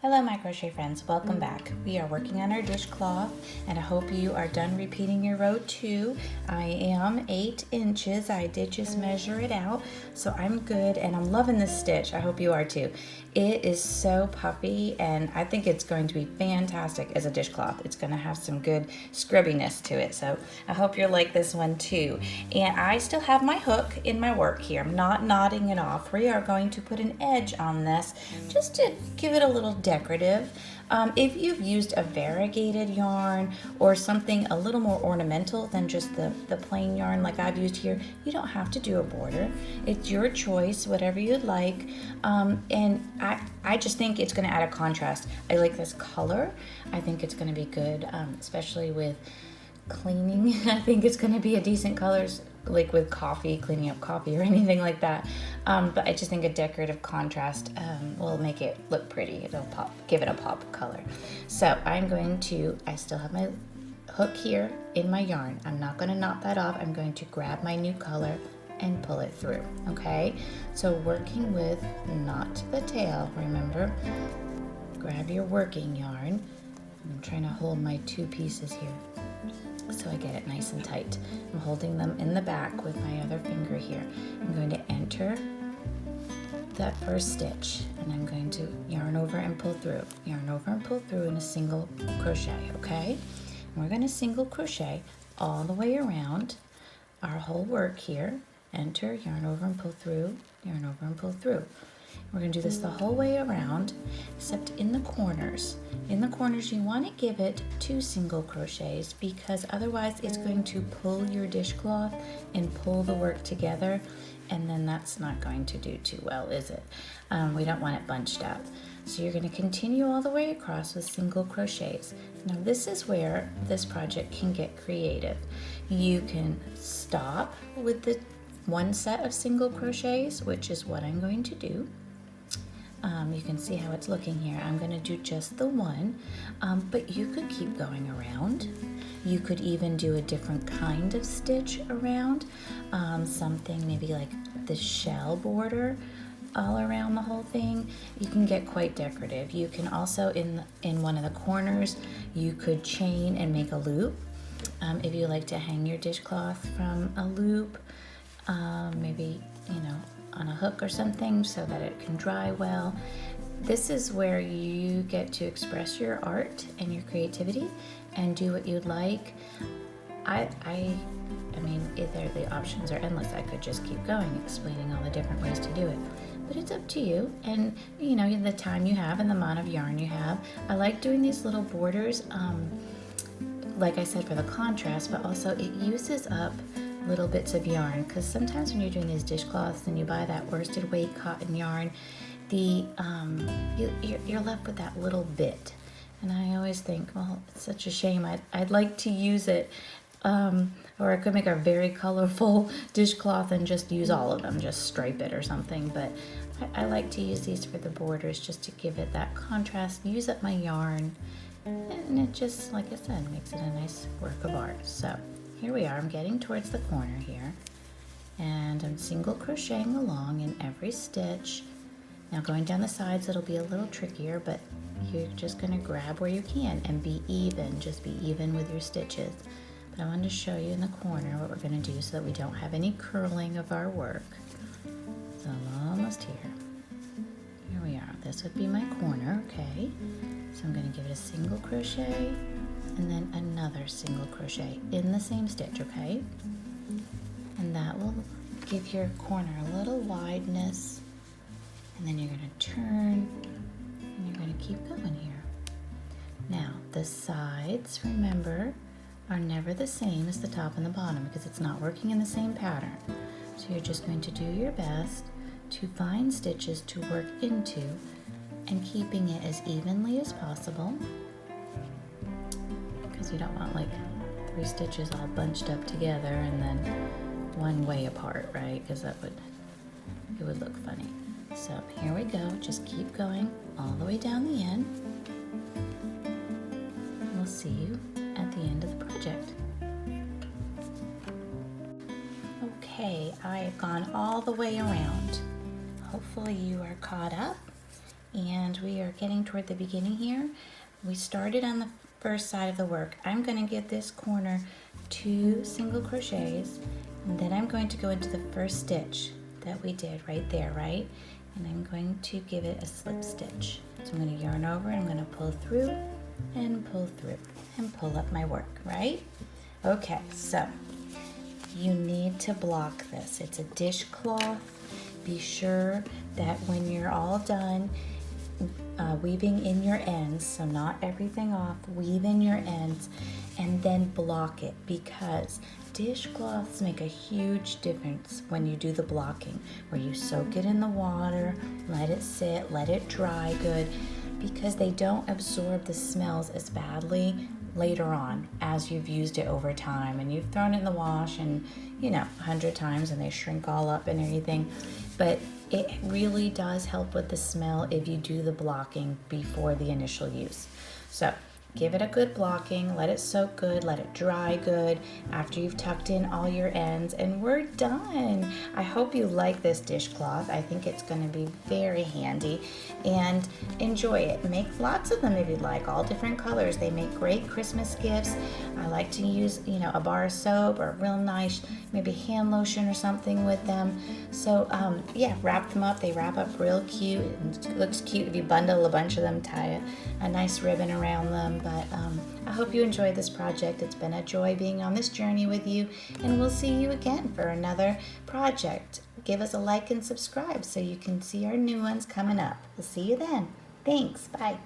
Hello my crochet friends, welcome back. We are working on our dishcloth and I hope you are done repeating your row 2. I am 8 inches, I did just measure it out, so I'm good and I'm loving this stitch. I hope you are too. It is so puffy and I think it's going to be fantastic as a dishcloth. It's going to have some good scrubbiness to it, so I hope you're like this one too. And I still have my hook in my work here. I'm not knotting it off. We are going to put an edge on this just to give it a little decorative. If you've used a variegated yarn or something a little more ornamental than just the plain yarn like I've used here, you don't have to do a border. It's your choice, whatever you'd like. And I just think it's going to add a contrast. I like this color. I think it's going to be good, especially with cleaning. I think it's going to be a decent color, like with coffee, cleaning up coffee or anything like that. But I just think a decorative contrast will make it look pretty. It'll pop, give it a pop of color. So I still have my hook here in my yarn. I'm not going to knot that off. I'm going to grab my new color and pull it through, okay? So working with not the tail, remember, grab your working yarn. I'm trying to hold my two pieces here so I get it nice and tight. I'm holding them in the back with my other finger here. I'm going to enter that first stitch and I'm going to yarn over and pull through. Yarn over and pull through in a single crochet, okay? And we're going to single crochet all the way around our whole work here. Enter, yarn over and pull through, yarn over and pull through. We're going to do this the whole way around, except in the corners. In the corners, you want to give it 2 single crochets because otherwise it's going to pull your dishcloth and pull the work together, and then that's not going to do too well, is it? We don't want it bunched up. So you're going to continue all the way across with single crochets. Now this is where this project can get creative. You can stop with the one set of single crochets, which is what I'm going to do. You can see how it's looking here. I'm going to do just the one, but you could keep going around. You could even do a different kind of stitch around, something maybe like the shell border all around the whole thing. You can get quite decorative. You can also, in one of the corners, you could chain and make a loop. If you like to hang your dishcloth from a loop, maybe, on a hook or something so that it can dry well. This is where you get to express your art and your creativity and do what you'd like. I mean, either the options are endless. I could just keep going, explaining all the different ways to do it. But it's up to you and, the time you have and the amount of yarn you have. I like doing these little borders, like I said, for the contrast, but also it uses up little bits of yarn, because sometimes when you're doing these dishcloths and you buy that worsted weight cotton yarn, you're left with that little bit, and I always think, well, it's such a shame. I'd like to use it, or I could make a very colorful dishcloth and just use all of them, just stripe it or something, but I like to use these for the borders just to give it that contrast, use up my yarn, and it just, like I said, makes it a nice work of art. So here we are. I'm getting towards the corner here and I'm single crocheting along in every stitch. Now going down the sides, it'll be a little trickier, but you're just going to grab where you can and be even. Just be even with your stitches. But I wanted to show you in the corner what we're going to do so that we don't have any curling of our work. So I'm almost here. Here we are. This would be my corner, okay? So I'm going to give it a single crochet and then another single crochet in the same stitch, okay? And that will give your corner a little wideness, and then you're going to turn and you're going to keep going here. Now the sides, remember, are never the same as the top and the bottom because it's not working in the same pattern. So you're just going to do your best to find stitches to work into and keeping it as evenly as possible, because you don't want like 3 stitches all bunched up together and then one way apart, right? Because it would look funny. So here we go. Just keep going all the way down the end. We'll see you at the end of the project. Okay, I have gone all the way around. Hopefully you are caught up and we are getting toward the beginning here. We started on the first side of the work. I'm going to give this corner 2 single crochets, and then I'm going to go into the first stitch that we did right there, right? And I'm going to give it a slip stitch. So I'm going to yarn over, and I'm going to pull through and pull through and pull up my work, right? Okay, so you need to block this. It's a dishcloth. Be sure that when you're all done weaving in your ends, so not everything off, weave in your ends and then block it, because dishcloths make a huge difference when you do the blocking, where you soak it in the water, let it sit, let it dry good, because they don't absorb the smells as badly later on as you've used it over time and you've thrown it in the wash and 100 times and they shrink all up and everything. But it really does help with the smell if you do the blocking before the initial use. So give it a good blocking, let it soak good, let it dry good after you've tucked in all your ends, and we're done. I hope you like this dishcloth. I think it's going to be very handy, and enjoy it. Make lots of them if you'd like, all different colors. They make great Christmas gifts. I like to use, a bar of soap or real nice, maybe hand lotion or something with them. So yeah, wrap them up. They wrap up real cute. It looks cute if you bundle a bunch of them, tie a nice ribbon around them. But I hope you enjoyed this project. It's been a joy being on this journey with you, and we'll see you again for another project. Give us a like and subscribe so you can see our new ones coming up. We'll see you then. Thanks. Bye.